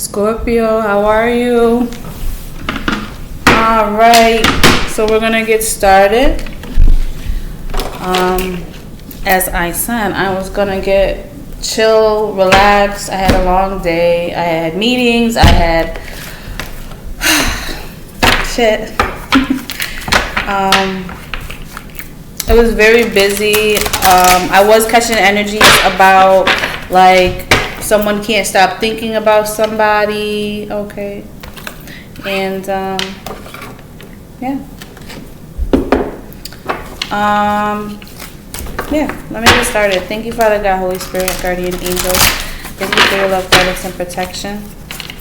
Scorpio, how are you? All right, so we're gonna get started. As I said, I was gonna get chill, relax. I had a long day. I had meetings. I had shit. It was very busy. I was catching energies about like someone can't stop thinking about somebody. Okay, and yeah. Yeah, let me get started. Thank you, Father God, Holy Spirit, Guardian Angels. Thank you for your love, guidance, and protection.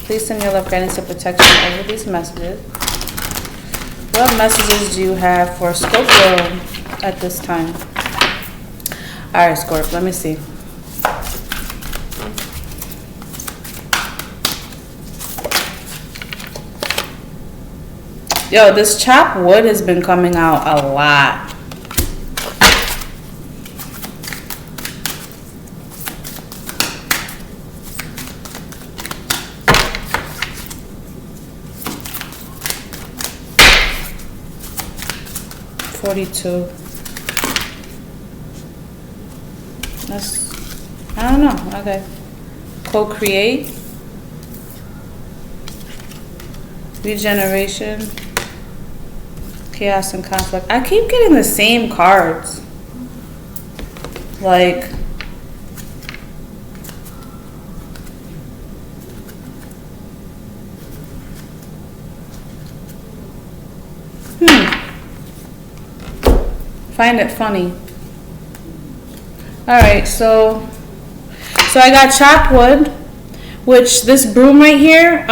Please send your love, guidance, and protection over these messages. What messages do you have for Scorpio at this time? All right, Scorp, let me see. Yo, this chopped wood has been coming out a lot. $42. That's, I don't know. Okay. Co-create. Regeneration. Chaos and conflict. I keep getting the same cards. Like, find it funny. All right, so I got chopped wood, which this broom right here,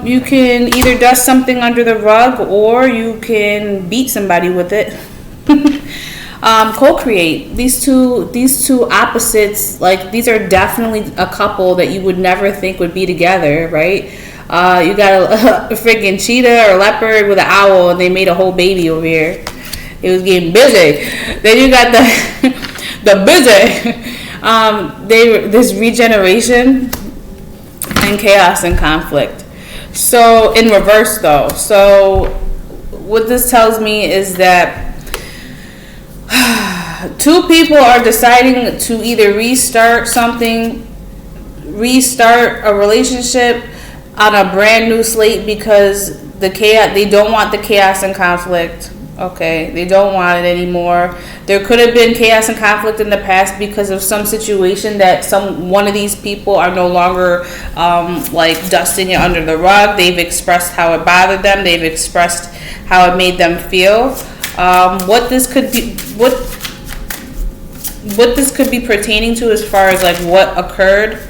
you can either dust something under the rug or you can beat somebody with it. Co-create. These two opposites, like these are definitely a couple that you would never think would be together, right? You got a freaking cheetah or leopard with an owl, and they made a whole baby over here. It was getting busy. Then you got the busy. This regeneration and chaos and conflict. So in reverse though. So what this tells me is that two people are deciding to either restart something, restart a relationship on a brand new slate because they don't want the chaos and conflict. Okay, they don't want it anymore. There could have been chaos and conflict in the past because of some situation that one of these people are no longer like dusting it under the rug. They've expressed how it bothered them. They've expressed how it made them feel. What this could be pertaining to as far as like what occurred.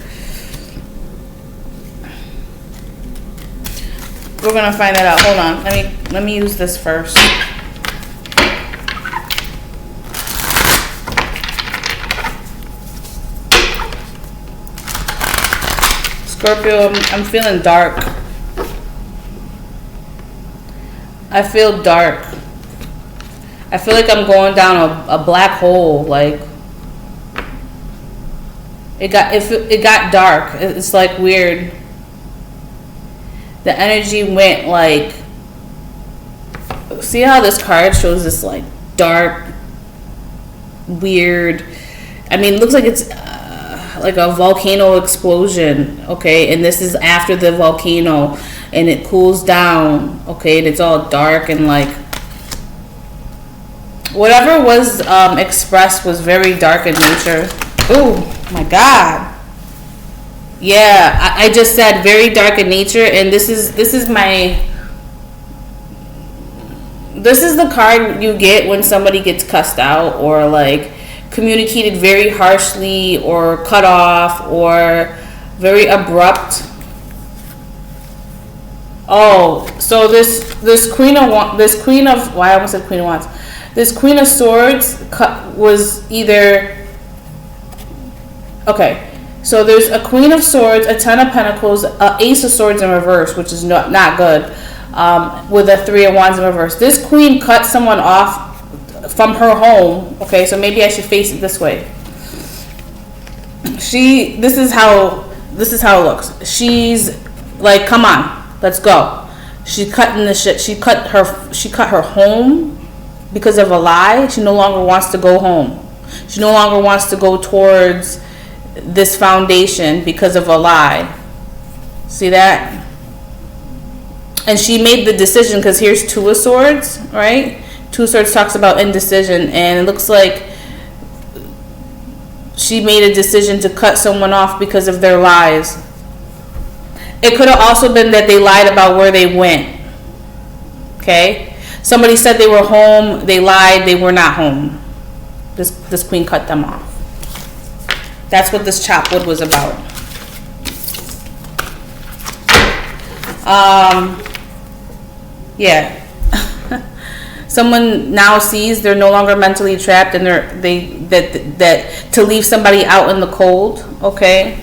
We're gonna find that out. Hold on. Let me use this first. Scorpio, I'm feeling dark. I feel dark. I feel like I'm going down a black hole. Like it got dark. It's like weird. The energy went like. See how this card shows this like dark, weird. I mean, it looks like it's. Like a volcano explosion, okay, and this is after the volcano, and it cools down, okay, and it's all dark and like whatever was expressed was very dark in nature. Oh my God, yeah, I just said very dark in nature, and this is the card you get when somebody gets cussed out or like communicated very harshly or cut off or very abrupt. Oh, so this queen of swords was either okay. So there's a queen of swords, a 10 of pentacles, a ace of swords in reverse, which is not good. With a 3 of wands in reverse. This queen cut someone off from her home. Okay, so maybe I should face it this way. This is how it looks. She's Like, come on, let's go. She cutting the shit. She cut her home because of a lie. She no longer wants to go home. She no longer wants to go towards this foundation because of a lie. See that? And she made the decision, because here's Two of Swords, right? Two of Swords talks about indecision, and it looks like she made a decision to cut someone off because of their lies. It could have also been that they lied about where they went. Okay? Somebody said they were home, they lied, they were not home. This queen cut them off. That's what this chop wood was about. Yeah. Someone now sees they're no longer mentally trapped, and that to leave somebody out in the cold, okay?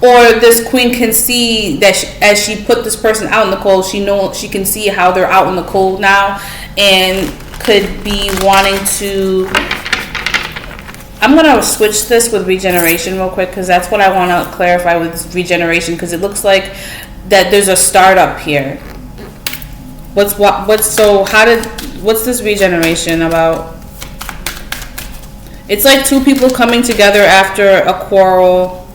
Or this queen can see that as she put this person out in the cold, she can see how they're out in the cold now, and could be wanting to. I'm going to switch this with regeneration real quick, because that's what I want to clarify with regeneration, because it looks like that there's a startup here. What's this regeneration about? It's like two people coming together after a quarrel.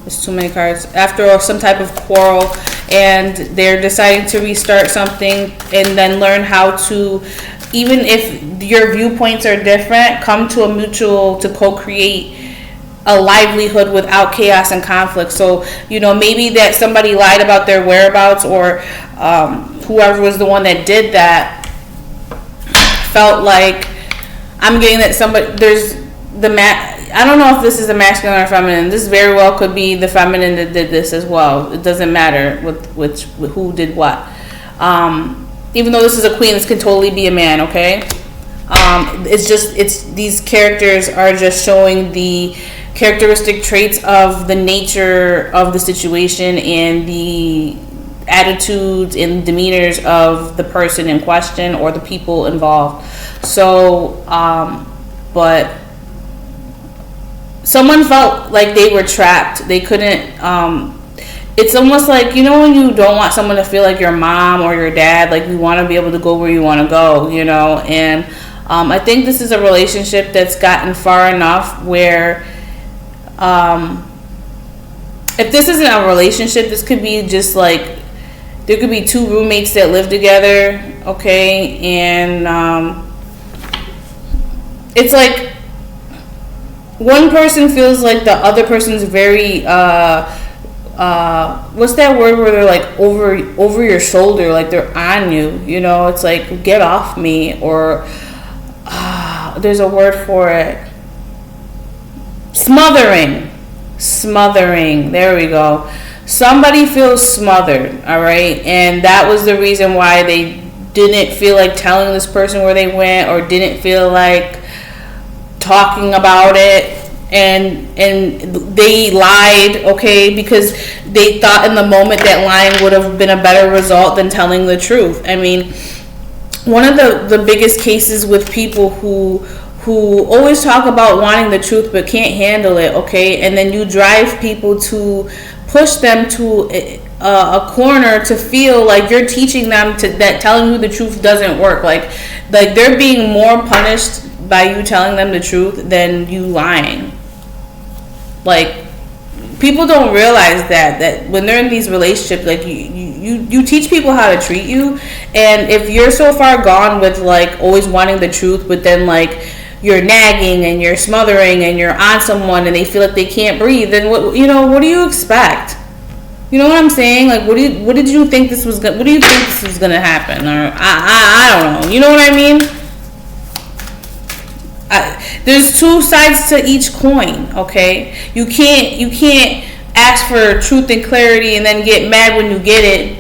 There's too many cards. After some type of quarrel, and they're deciding to restart something, and then learn how to, even if your viewpoints are different, come to a mutual to co-create a livelihood without chaos and conflict. So, maybe that somebody lied about their whereabouts, or whoever was the one that did that felt like, I'm getting that I don't know if this is a masculine or feminine. This very well could be the feminine that did this as well. It doesn't matter with who did what. Even though this is a queen, this could totally be a man, okay? It's these characters are just showing the characteristic traits of the nature of the situation and the attitudes and demeanors of the person in question or the people involved. So, but someone felt like they were trapped. They couldn't, it's almost like, when you don't want someone to feel like your mom or your dad, like you want to be able to go where you want to go, and I think this is a relationship that's gotten far enough where, if this isn't a relationship, this could be just like, there could be two roommates that live together, okay, and it's like one person feels like the other person's very what's that word where they're like over your shoulder, like they're on you, it's like, get off me, or there's a word for it, smothering, there we go. Somebody feels smothered, all right, and that was the reason why they didn't feel like telling this person where they went, or didn't feel like talking about it, and they lied, okay, because they thought in the moment that lying would have been a better result than telling the truth. I mean, one of the biggest cases with people who always talk about wanting the truth but can't handle it, okay, and then you drive people to push them to a corner to feel like you're teaching them that telling you the truth doesn't work, like they're being more punished by you telling them the truth than you lying. Like, people don't realize that when they're in these relationships, like you teach people how to treat you, and if you're so far gone with like always wanting the truth, but then like you're nagging and you're smothering and you're on someone and they feel like they can't breathe, then what do you expect? You know what I'm saying? Like, what did you think this was what do you think this was gonna happen? Or I don't know. You know what I mean? There's two sides to each coin, okay? You can't ask for truth and clarity and then get mad when you get it.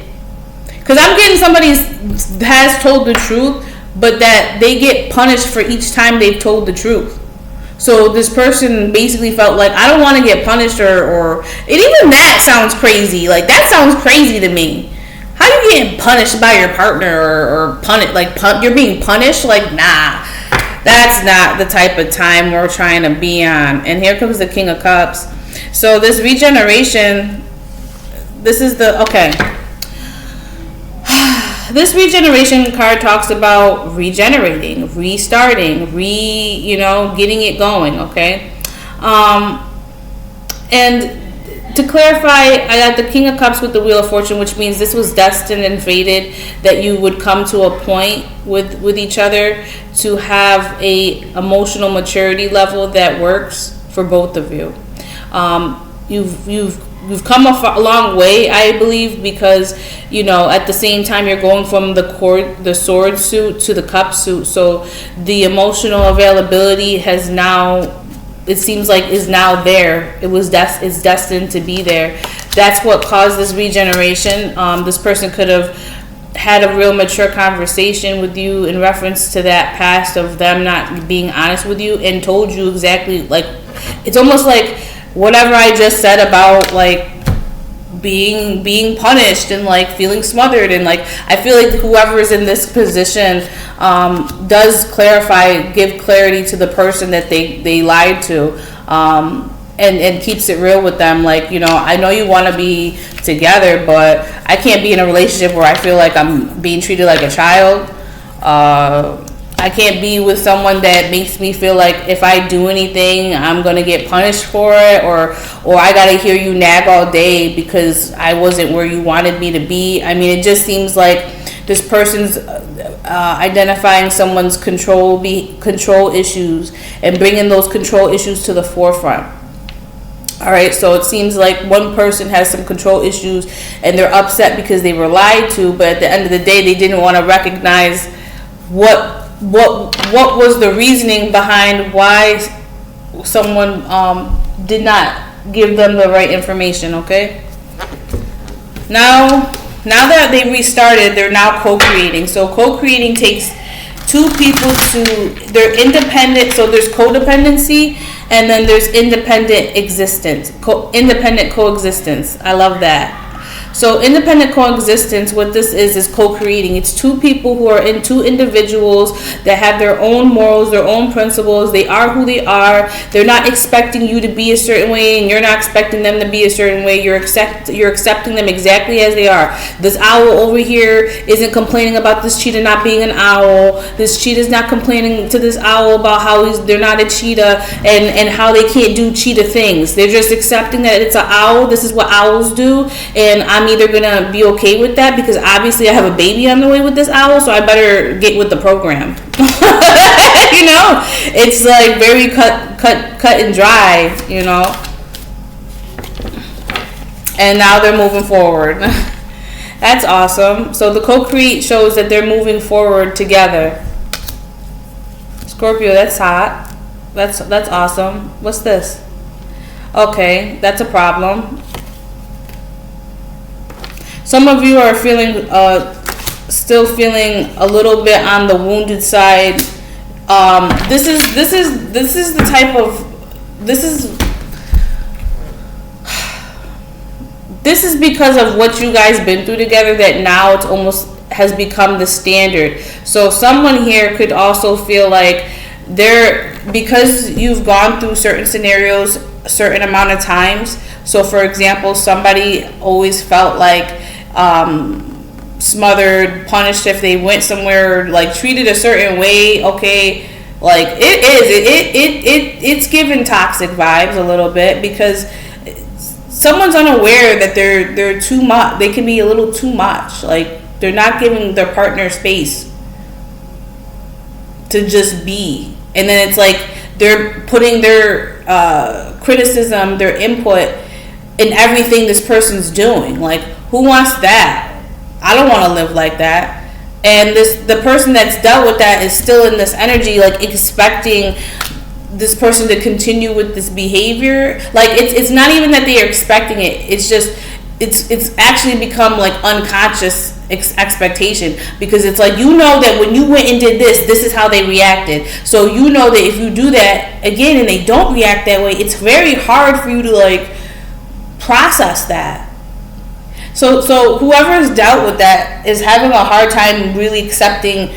Because I'm getting somebody has told the truth, but that they get punished for each time they've told the truth. So this person basically felt like, I don't want to get punished, or and even that sounds crazy. Like, that sounds crazy to me. How you getting punished by your partner, or you're being punished? Like, nah. That's not the type of time we're trying to be on. And here comes the King of Cups. So this regeneration, this is the, okay. This regeneration card talks about regenerating, restarting, getting it going, okay? And to clarify, I got the King of Cups with the Wheel of Fortune, which means this was destined and fated that you would come to a point with each other to have a emotional maturity level that works for both of you. You've come a long way, I believe, because at the same time you're going from the sword suit to the cup suit, so the emotional availability has now, it seems like, is now there. It's destined to be there. That's what caused this regeneration. This person could have had a real mature conversation with you in reference to that past of them not being honest with you and told you exactly, like, it's almost like whatever I just said about like being punished and like feeling smothered, and like I feel like whoever is in this position does give clarity to the person that they lied to, and keeps it real with them. Like, I know you want to be together, but I can't be in a relationship where I feel like I'm being treated like a child. I can't be with someone that makes me feel like if I do anything, I'm going to get punished for it, or I got to hear you nag all day because I wasn't where you wanted me to be. I mean, it just seems like this person's identifying someone's control issues and bringing those control issues to the forefront. All right, so it seems like one person has some control issues and they're upset because they were lied to, but at the end of the day, they didn't want to recognize what was the reasoning behind why someone did not give them the right information. Okay, now that they restarted, they're now co-creating. So co-creating takes two people they're independent. So there's codependency, and then there's independent coexistence. I love that. So independent coexistence, what this is co-creating. It's two people who are two individuals that have their own morals, their own principles. They are who they are. They're not expecting you to be a certain way, and you're not expecting them to be a certain way. You're accepting them exactly as they are. This owl over here isn't complaining about this cheetah not being an owl. This cheetah's not complaining to this owl about how they're not a cheetah and how they can't do cheetah things. They're just accepting that it's an owl. This is what owls do, and I'm either gonna be okay with that because obviously I have a baby on the way with this owl, so I better get with the program. It's like very cut and dry, and now they're moving forward. That's awesome. So the co-create shows that they're moving forward together. Scorpio, that's hot. That's awesome. What's this? Okay, that's a problem. Some of you are still feeling a little bit on the wounded side. This is because of what you guys been through together that now it's almost has become the standard. So someone here could also feel like because you've gone through certain scenarios a certain amount of times. So for example, somebody always felt like smothered, punished if they went somewhere, like treated a certain way. Okay, like it's giving toxic vibes a little bit because someone's unaware that they're too much. They can be a little too much. Like they're not giving their partner space to just be, and then it's like they're putting their criticism, their input in everything this person's doing. Like, who wants that? I don't want to live like that. And the person that's dealt with that is still in this energy, like expecting this person to continue with this behavior. Like it's not even that they are expecting it. It's just it's actually become like unconscious expectation, because it's like, that when you went and did this is how they reacted. So that if you do that again and they don't react that way, it's very hard for you to like process that. So whoever's dealt with that is having a hard time really accepting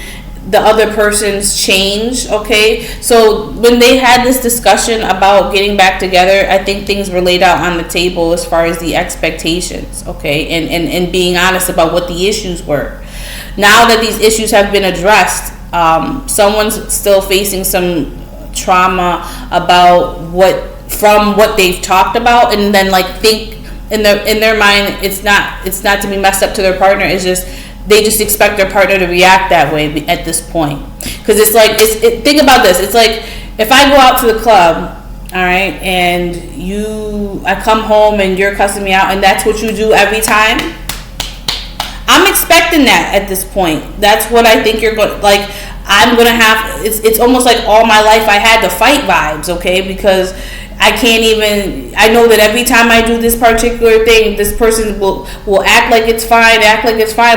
the other person's change. Okay, so when they had this discussion about getting back together, I think things were laid out on the table as far as the expectations. Okay, and being honest about what the issues were. Now that these issues have been addressed, someone's still facing some trauma about what they've talked about, and then like think in their mind it's not to be messed up to their partner. It's just they just expect their partner to react that way at this point, because it's like think about this. It's like if I go out to the club, all right, and I come home and you're cussing me out, and that's what you do every time. I'm expecting that at this point. That's what I think you're going, like, I'm going to have, it's almost like all my life I had to fight vibes, okay? Because I can't even, I know that every time I do this particular thing, this person will act like it's fine,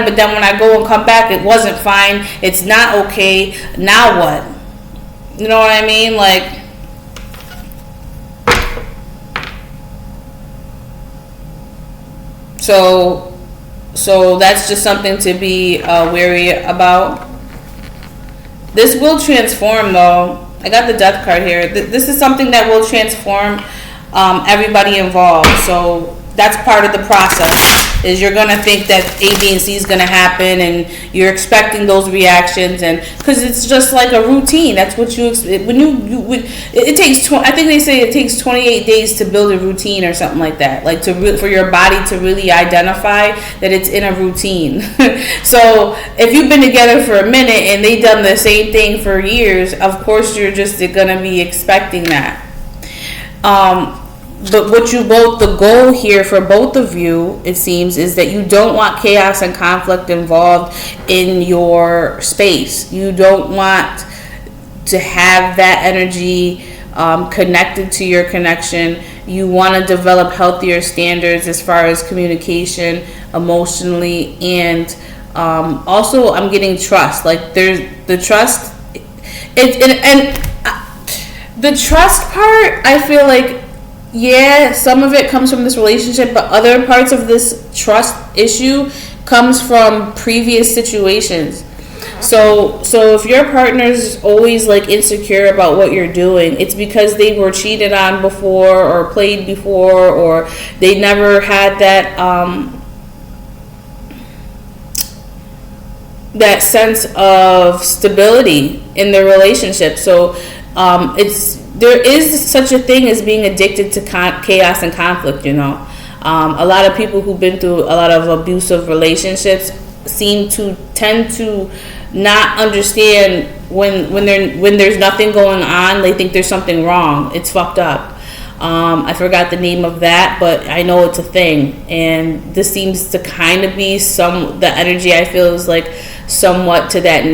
but then when I go and come back, it wasn't fine, it's not okay, now what? You know what I mean? Like, so that's just something to be wary about. This will transform, though. I got the death card here. This is something that will transform everybody involved. So that's part of the process. Is you're gonna think that A, B, and C is gonna happen, and you're expecting those reactions, and because it's just like a routine. That's what you expect. It takes. I think they say it takes 28 days to build a routine or something like that. Like for your body to really identify that it's in a routine. So if you've been together for a minute and they've done the same thing for years, of course you're just gonna be expecting that. But the goal here for both of you, it seems, is that you don't want chaos and conflict involved in your space. You don't want to have that energy connected to your connection. You want to develop healthier standards as far as communication, emotionally, and also I'm getting trust. Like there's the trust, and the trust part, I feel like, yeah, some of it comes from this relationship, but other parts of this trust issue comes from previous situations. So if your partner's always like insecure about what you're doing, it's because they were cheated on before or played before, or they never had that that sense of stability in their relationship. So there is such a thing as being addicted to chaos and conflict, you know. A lot of people who've been through a lot of abusive relationships tend to not understand when there's nothing going on. They think there's something wrong. It's fucked up. I forgot the name of that, but I know it's a thing. And this seems to kind of be the energy I feel is like somewhat to that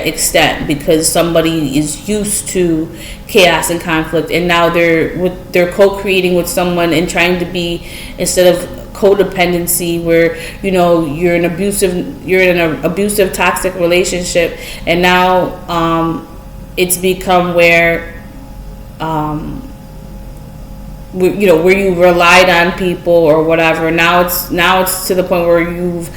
extent, because somebody is used to chaos and conflict, and now they're co-creating with someone and trying to be, instead of codependency where you're in an abusive toxic relationship, and now it's become where where you relied on people or whatever. Now it's to the point where you've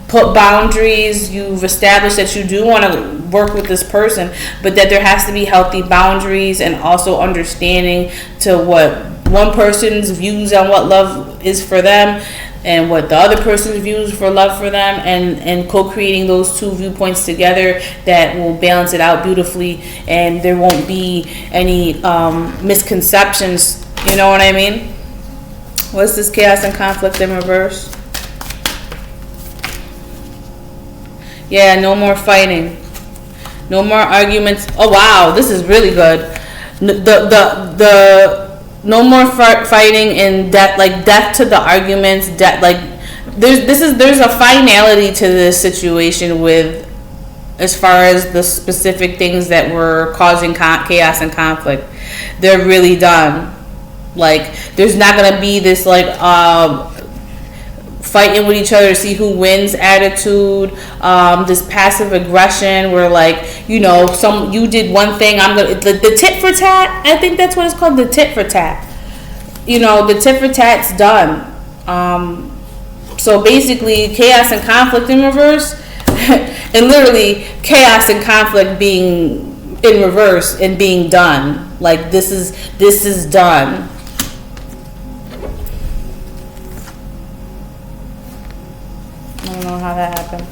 put boundaries, you've established that you do want to work with this person, but that there has to be healthy boundaries, and also understanding to what one person's views on what love is for them and what the other person's views for love for them, and co-creating those two viewpoints together that will balance it out beautifully, and there won't be any misconceptions. You know what I mean? What's this chaos and conflict in reverse? Yeah, no more fighting. No more arguments. Oh wow, this is really good. The no more fighting and death to the arguments. There's a finality to this situation with, as far as the specific things that were causing chaos and conflict. They're really done. Like there's not gonna be this fighting with each other to see who wins attitude, this passive aggression where you did one thing, I'm gonna the tit for tat. I think that's what it's called, the tit for tat. The tit for tat's done. So basically, chaos and conflict in reverse. And literally chaos and conflict being in reverse and being done. Like this is done. I don't know how that happened.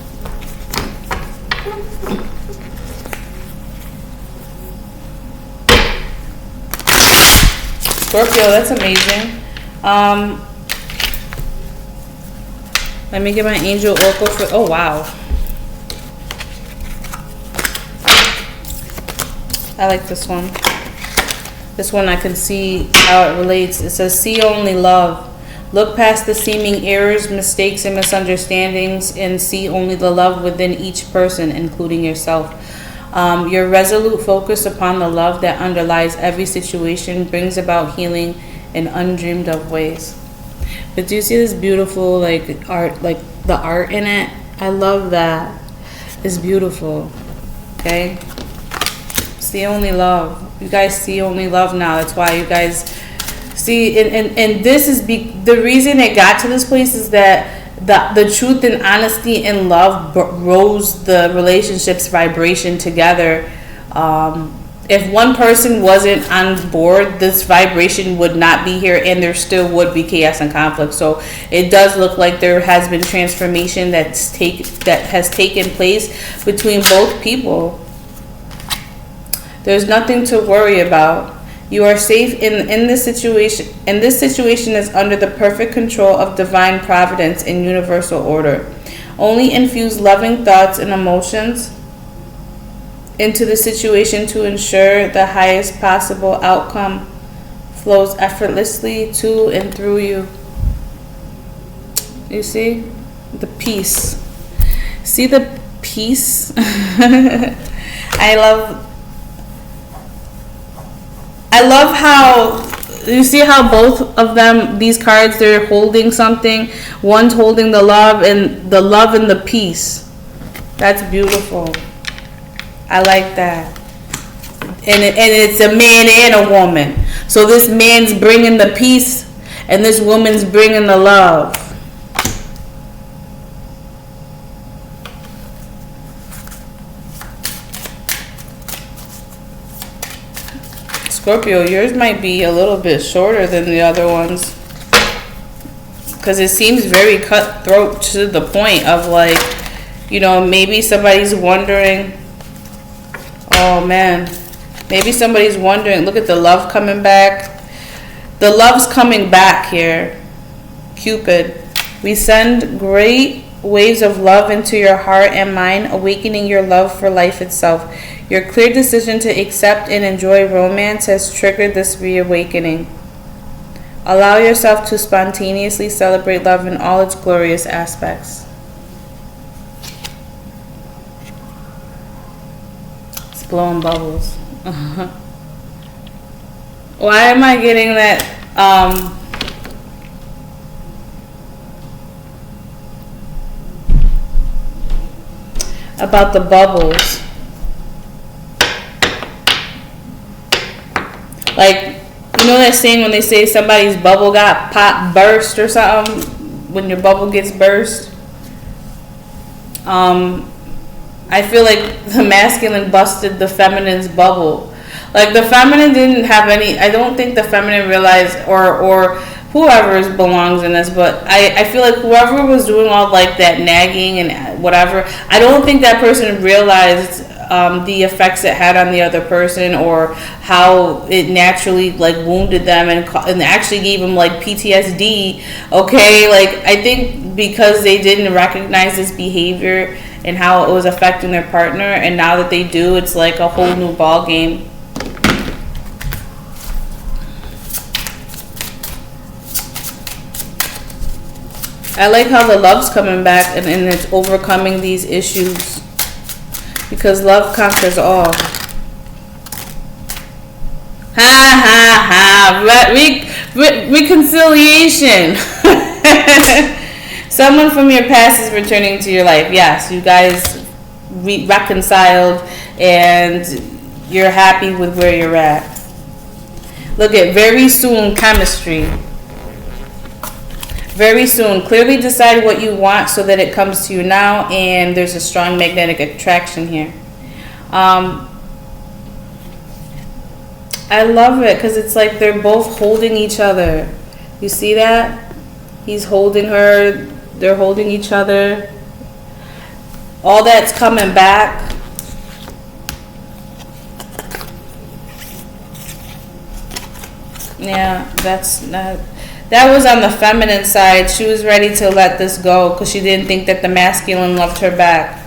Scorpio, that's amazing. Let me get my angel oracle for, oh wow. I like this one. This one I can see how it relates. It says, see only love. Look past the seeming errors, mistakes, and misunderstandings and see only the love within each person, including yourself. Your resolute focus upon the love that underlies every situation brings about healing in undreamed of ways. But do you see this beautiful like art, like the art in it? I love that. It's beautiful. Okay? See only love. You guys see only love now. That's why you guys see, and this is the reason it got to this place is that the truth and honesty and love rose the relationship's vibration together. If one person wasn't on board, this vibration would not be here, and there still would be chaos and conflict. So it does look like there has been transformation that has taken place between both people. There's nothing to worry about. You are safe in this situation, and this situation is under the perfect control of divine providence and universal order. Only infuse loving thoughts and emotions into the situation to ensure the highest possible outcome flows effortlessly to and through you. You see? The peace. See the peace? I love how you see how both of them, these cards, they're holding something. One's holding the love and the peace. That's beautiful. I like that. And it's a man and a woman. So this man's bringing the peace and this woman's bringing the love. Scorpio, yours might be a little bit shorter than the other ones. Because it seems very cutthroat to the point of like, you know, maybe somebody's wondering. Oh man, maybe somebody's wondering. Look at the love coming back. The love's coming back here. Cupid, we send great waves of love into your heart and mind, awakening your love for life itself. Your clear decision to accept and enjoy romance has triggered this reawakening. Allow yourself to spontaneously celebrate love in all its glorious aspects. Blowing bubbles. Why am I getting that about the bubbles? Like, you know that saying when they say somebody's bubble got pop burst or something, when your bubble gets burst? I feel like the masculine busted the feminine's bubble. Like the feminine didn't have any, I don't think the feminine realized, or whoever belongs in this, but I feel like whoever was doing all like that nagging and whatever, I don't think that person realized the effects it had on the other person, or how it naturally like wounded them and actually gave them like PTSD. Okay, like I think because they didn't recognize this behavior and how it was affecting their partner, and now that they do, it's like a whole new ball game. I like how the love's coming back and it's overcoming these issues, because love conquers all. Ha ha ha! Reconciliation. Someone from your past is returning to your life. Yes, you guys reconciled and you're happy with where you're at. Look at very soon chemistry. Very soon. Clearly decide what you want so that it comes to you now, and there's a strong magnetic attraction here. I love it because it's like they're both holding each other. You see that? He's holding her. They're holding each other. All that's coming back. Yeah, that's not. That was on the feminine side. She was ready to let this go because she didn't think that the masculine loved her back.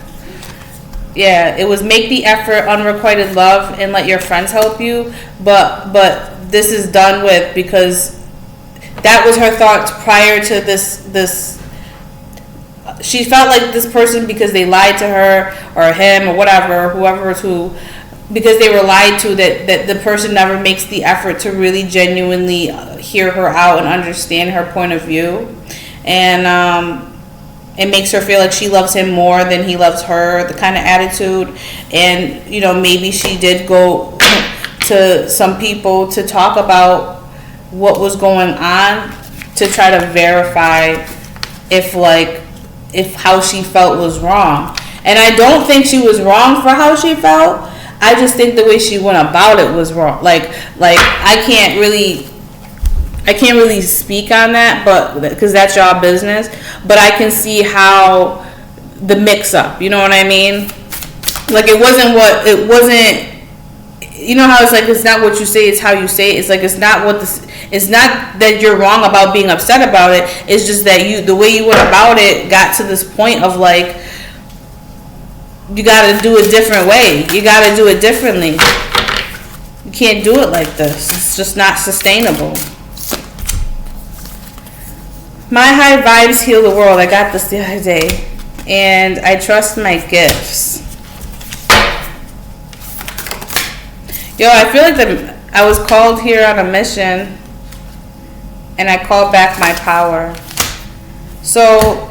Yeah, it was make the effort, unrequited love, and let your friends help you. But this is done with because that was her thoughts prior to this. She felt like this person because they lied to her or him or whatever, whoever was who, because they were lied to, that the person never makes the effort to really genuinely hear her out and understand her point of view. And it makes her feel like she loves him more than he loves her, the kind of attitude. And, you know, maybe she did go to some people to talk about what was going on to try to verify if how she felt was wrong. And I don't think she was wrong for how she felt. I just think the way she went about it was wrong. Like I can't really speak on that, but because that's y'all business. But I can see how the mix up. You know what I mean? Like it wasn't. You know how it's like it's not what you say, it's how you say it. It's like it's not that you're wrong about being upset about it. It's just that the way you went about it got to this point of like you got to do it different way. You got to do it differently. You can't do it like this. It's just not sustainable. My high vibes heal the world. I got this the other day. And I trust my gifts. Yo, I feel like I was called here on a mission. And I called back my power. So,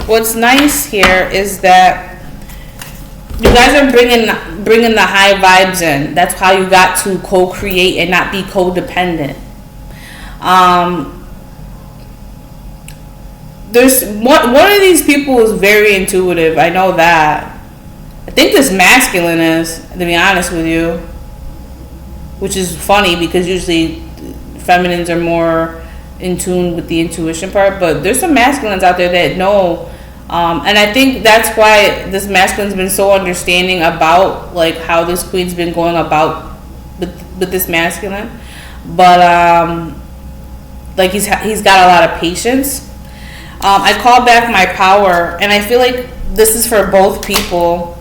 what's nice here is that you guys are bringing the high vibes in. That's how you got to co-create and not be codependent. There's one of these people is very intuitive. I know that. I think this masculine is, to be honest with you, which is funny because usually feminines are more in tune with the intuition part. But there's some masculines out there that know. And I think that's why this masculine's been so understanding about like how this queen's been going about with this masculine. But like he's got a lot of patience. I call back my power, and I feel like this is for both people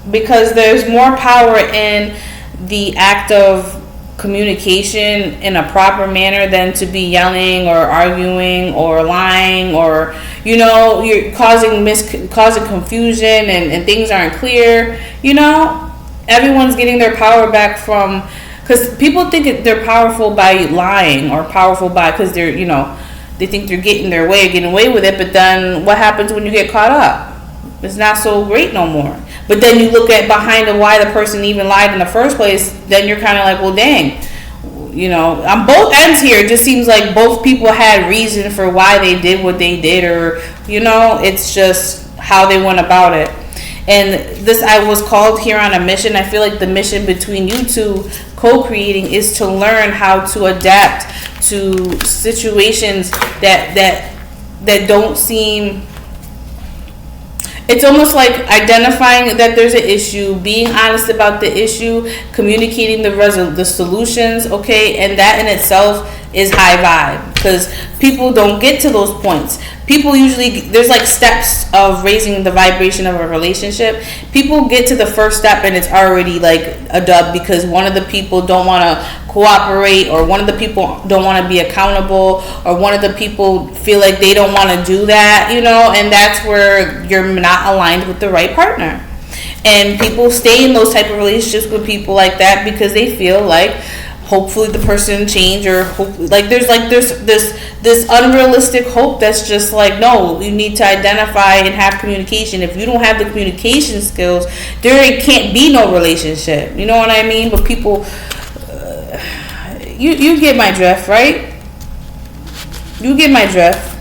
because there's more power in the act of communication in a proper manner than to be yelling or arguing or lying or, you know, you're causing confusion and things aren't clear. You know, everyone's getting their power back from, because people think they're powerful by lying or powerful by, because they're, you know, they think they're getting away with it, but then what happens when you get caught up? It's not so great no more. But then you look at behind and why the person even lied in the first place, then you're kind of like, well, dang. You know, on both ends here, it just seems like both people had reason for why they did what they did, or, you know, it's just how they went about it. And this, I was called here on a mission. I feel like the mission between you two co-creating is to learn how to adapt to situations that don't seem. It's almost like identifying that there's an issue, being honest about the issue, communicating the solutions, okay, and that in itself is high vibe, because people don't get to those points. People usually, there's like steps of raising the vibration of a relationship. People get to the first step and it's already like a dub because one of the people don't want to cooperate, or one of the people don't want to be accountable, or one of the people feel like they don't want to do that, you know, and that's where you're not aligned with the right partner. And people stay in those type of relationships with people like that because they feel like hopefully the person change, or there's this unrealistic hope that's just like, no, you need to identify and have communication. If you don't have the communication skills, there can't be no relationship. You know what I mean? But people, you get my drift, right? You get my drift.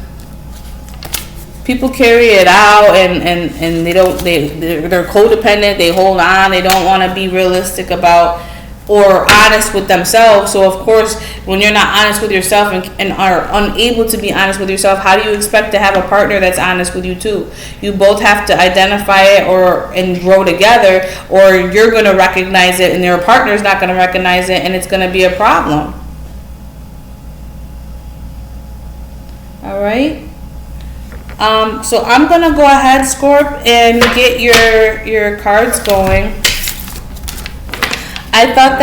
People carry it out, and they're codependent. They hold on. They don't want to be realistic about or honest with themselves. So of course, when you're not honest with yourself and are unable to be honest with yourself, how do you expect to have a partner that's honest with you too? You both have to identify it and grow together, or you're going to recognize it and your partner's not going to recognize it, and it's going to be a problem. All right. So I'm going to go ahead, Scorp, and get your cards going. I thought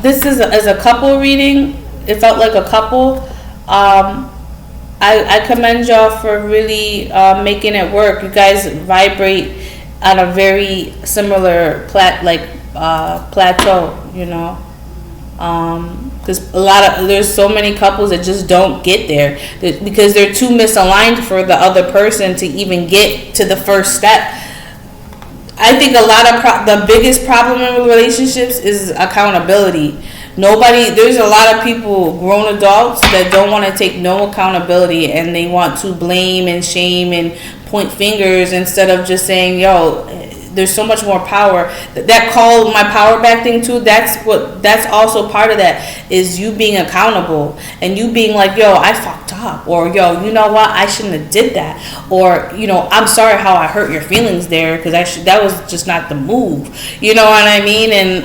this is as a couple reading. It felt like a couple. I commend y'all for really making it work. You guys vibrate on a very similar plateau, you know. Because there's so many couples that just don't get there because they're too misaligned for the other person to even get to the first step. I think the biggest problem in relationships is accountability. There's a lot of people, grown adults, that don't want to take no accountability, and they want to blame and shame and point fingers instead of just saying, yo, there's so much more power. That call my power back thing too, that's also part of that, is you being accountable and you being like, yo, I fucked up, or yo, you know what, I shouldn't have did that, or you know, I'm sorry how I hurt your feelings there, because that was just not the move, you know what I mean? And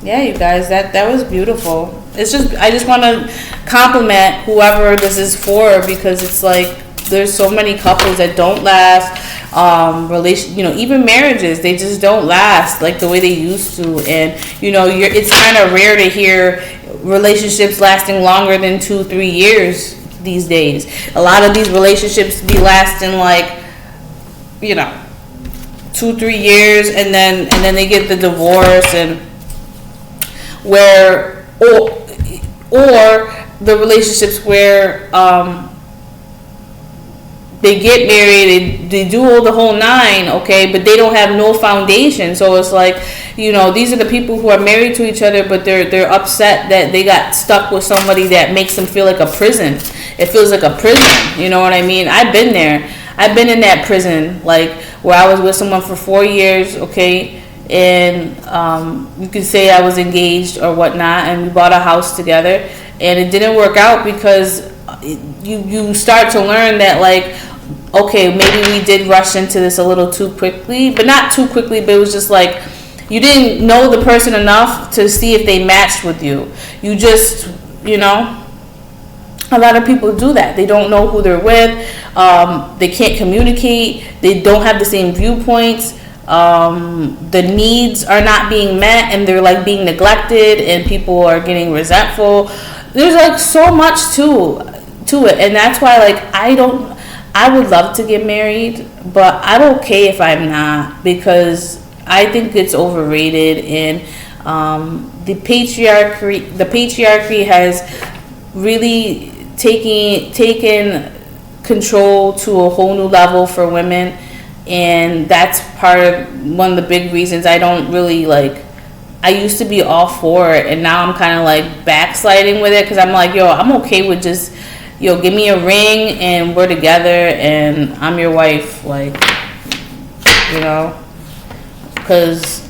yeah, you guys, that was beautiful. It's just, I just want to compliment whoever this is for, because it's like there's so many couples that don't last. Even marriages, they just don't last like the way they used to. And you know, it's kind of rare to hear relationships lasting longer than 2-3 years these days. A lot of these relationships be lasting like, you know, 2-3 years, and then they get the divorce, and or the relationships where they get married, they do all the whole nine, okay, but they don't have no foundation. So it's like, you know, these are the people who are married to each other, but they're upset that they got stuck with somebody that makes them feel like a prison. It feels like a prison, you know what I mean? I've been there. I've been in that prison, like where I was with someone for 4 years, okay, and you could say I was engaged or whatnot, and we bought a house together, and it didn't work out because you start to learn that, like, okay, maybe we did rush into this a little too quickly, but not too quickly, but it was just like you didn't know the person enough to see if they matched with you. You just, you know, a lot of people do that. They don't know who they're with. They can't communicate. They don't have the same viewpoints. The needs are not being met, and they're like being neglected, and people are getting resentful. There's like so much to it, and that's why, like, I would love to get married, but I'm okay if I'm not, because I think it's overrated, and the patriarchy has really taken control to a whole new level for women, and that's part of one of the big reasons I don't really like. I used to be all for it, and now I'm kind of like backsliding with it, because I'm like, yo, I'm okay with just, yo, give me a ring and we're together and I'm your wife, like, you know, because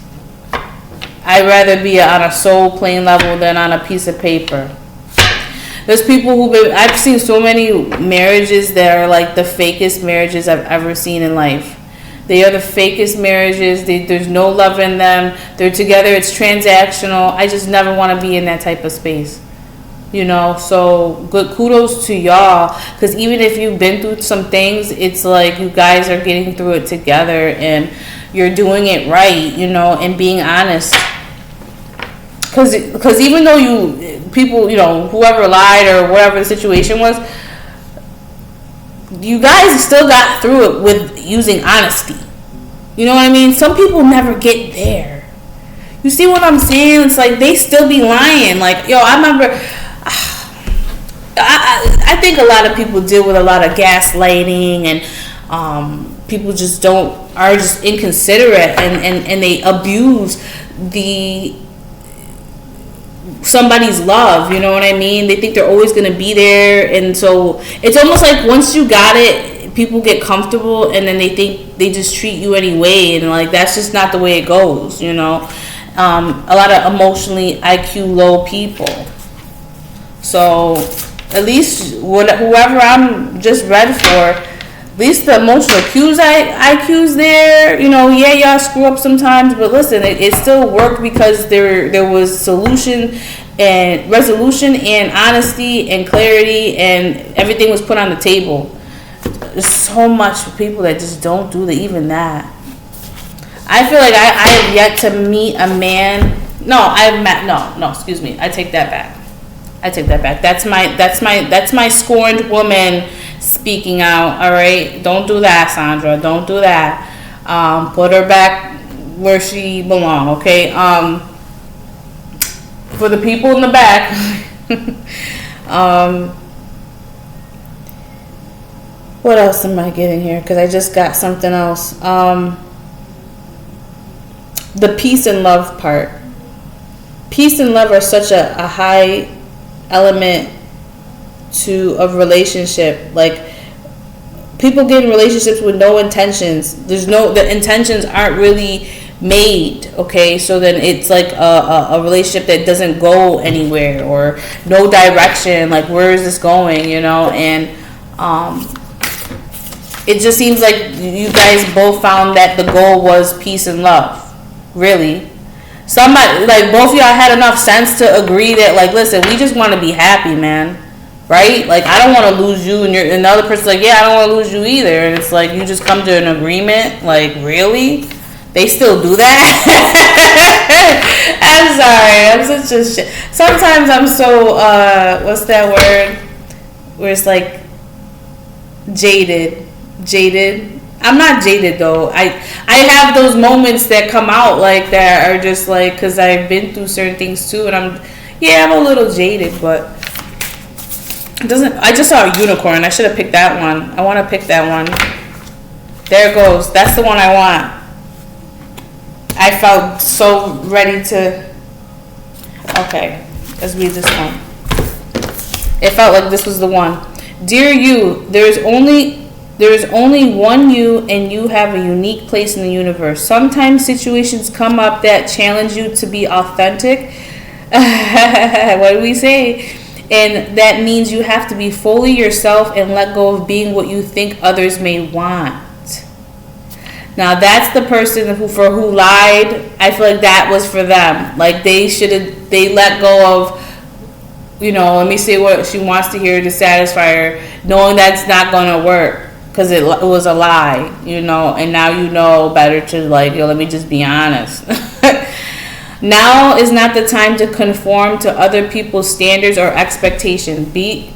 I'd rather be on a soul plane level than on a piece of paper. There's people I've seen so many marriages that are like the fakest marriages I've ever seen in life. They are the fakest marriages. There's no love in them. They're together. It's transactional. I just never want to be in that type of space. You know, so good kudos to y'all, because even if you've been through some things, it's like you guys are getting through it together and you're doing it right, you know, and being honest. Because even though people, you know, whoever lied or whatever the situation was, you guys still got through it with using honesty. You know what I mean? Some people never get there. You see what I'm saying? It's like they still be lying. Like, yo, I remember, I think a lot of people deal with a lot of gaslighting, and people just are just inconsiderate, and they abuse the somebody's love, you know what I mean? They think they're always going to be there, and so it's almost like once you got it, people get comfortable, and then they think they just treat you anyway, and like that's just not the way it goes, you know. A lot of emotionally IQ low people. So at least whoever I'm just read for, at least the emotional IQ's there. You know, yeah, y'all screw up sometimes, but listen, it still worked because there was solution and resolution and honesty and clarity, and everything was put on the table. There's so much for people that just don't do even that. I feel like I have yet to meet a man. Excuse me. I take that back. That's my scorned woman speaking out. All right, don't do that, Sandra. Don't do that. Put her back where she belongs. Okay. For the people in the back. What else am I getting here? Because I just got something else. The peace and love part. Peace and love are such a high element of relationship. Like, people get in relationships with no intentions. The intentions aren't really made, okay? So then it's like a relationship that doesn't go anywhere, or no direction, like where is this going, you know? And it just seems like you guys both found that the goal was peace and love. Really, somebody, like, both of y'all had enough sense to agree that, like, listen, we just want to be happy, man, right? Like, I don't want to lose you, and the other person's like, yeah, I don't want to lose you either, and it's like you just come to an agreement. Like, really? They still do that? I'm sorry, I'm such a shit. Sometimes I'm so what's that word? Where it's like jaded. I'm not jaded though. I have those moments that come out like that are just like, because I've been through certain things too, and I'm a little jaded, but it doesn't. I just saw a unicorn. I should have picked that one. I want to pick that one. There it goes. That's the one I want. I felt so ready to. Okay, let's read this one. It felt like this was the one. Dear you, there is only one you, and you have a unique place in the universe. Sometimes situations come up that challenge you to be authentic. What do we say? And that means you have to be fully yourself and let go of being what you think others may want. Now that's the person who lied. I feel like that was for them. Like, they let go of, you know, let me say what she wants to hear to satisfy her, knowing that's not going to work. Because it was a lie, you know, and now you know better to, like, let me just be honest. Now is not the time to conform to other people's standards or expectations. Be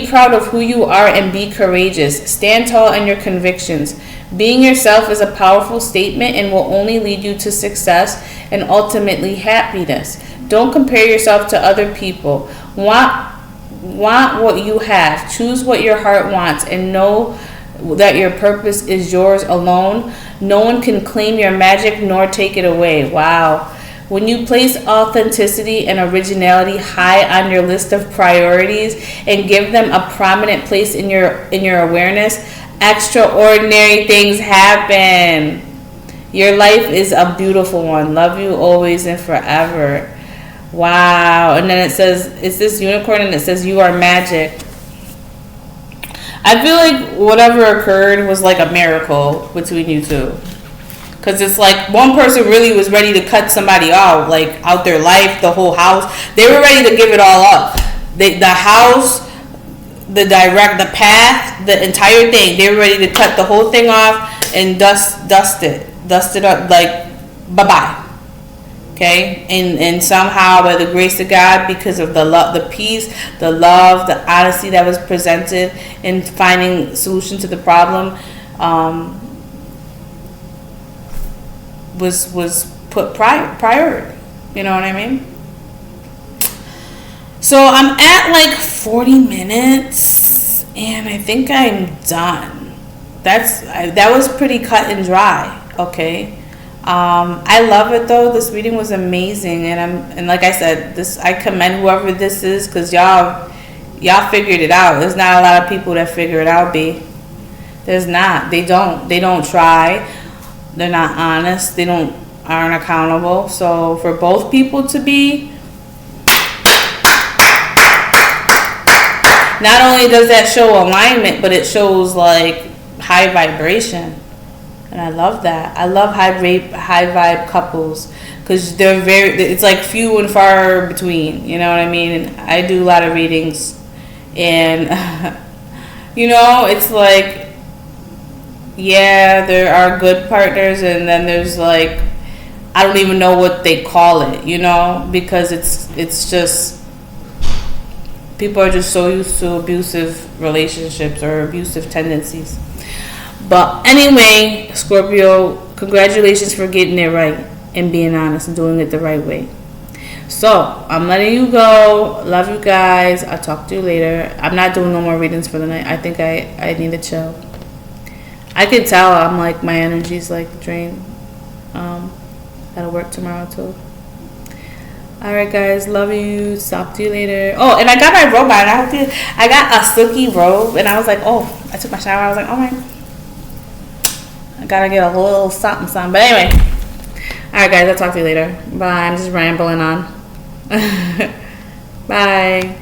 proud of who you are and be courageous. Stand tall in your convictions. Being yourself is a powerful statement and will only lead you to success and ultimately happiness. Don't compare yourself to other people. Want what you have. Choose what your heart wants, and know that your purpose is yours alone. No one can claim your magic nor take it away. Wow. When you place authenticity and originality high on your list of priorities and give them a prominent place in your awareness, extraordinary things happen. Your life is a beautiful one. Love you always and forever. Wow. And then it says, it's this unicorn, and it says, you are magic. I feel like whatever occurred was like a miracle between you two. Because it's like one person really was ready to cut somebody out, like out their life, the whole house. They were ready to give it all up. The house, the path, the entire thing. They were ready to cut the whole thing off and dust it up, like, bye-bye. Okay, and somehow by the grace of God, because of the love, the peace, the love, the honesty that was presented in finding solution to the problem, was put priority. You know what I mean? So I'm at like 40 minutes, and I think I'm done. That was pretty cut and dry. Okay. I love it though. This reading was amazing, and like I said, this I commend whoever this is, because y'all figured it out. There's not a lot of people that figure it out. There's not. They don't try. They're not honest. They aren't accountable. So for both people to be, not only does that show alignment, but it shows like high vibration. And I love that. I love high vibe couples, because it's like few and far between. You know what I mean? And I do a lot of readings, and it's like, yeah, there are good partners, and then there's like, I don't even know what they call it, because it's just, people are just so used to abusive relationships or abusive tendencies. But anyway, Scorpio, congratulations for getting it right and being honest and doing it the right way. So, I'm letting you go. Love you guys. I'll talk to you later. I'm not doing no more readings for the night. I think I need to chill. I can tell I'm like, my energy's like drained. Gotta work tomorrow too. Alright guys, love you. Talk to you later. Oh, and I got my robe on. I got a silky robe, and I was like, oh, I took my shower. I was like, alright. I gotta get a little something. But anyway. Alright guys, I'll talk to you later. Bye. I'm just rambling on. Bye.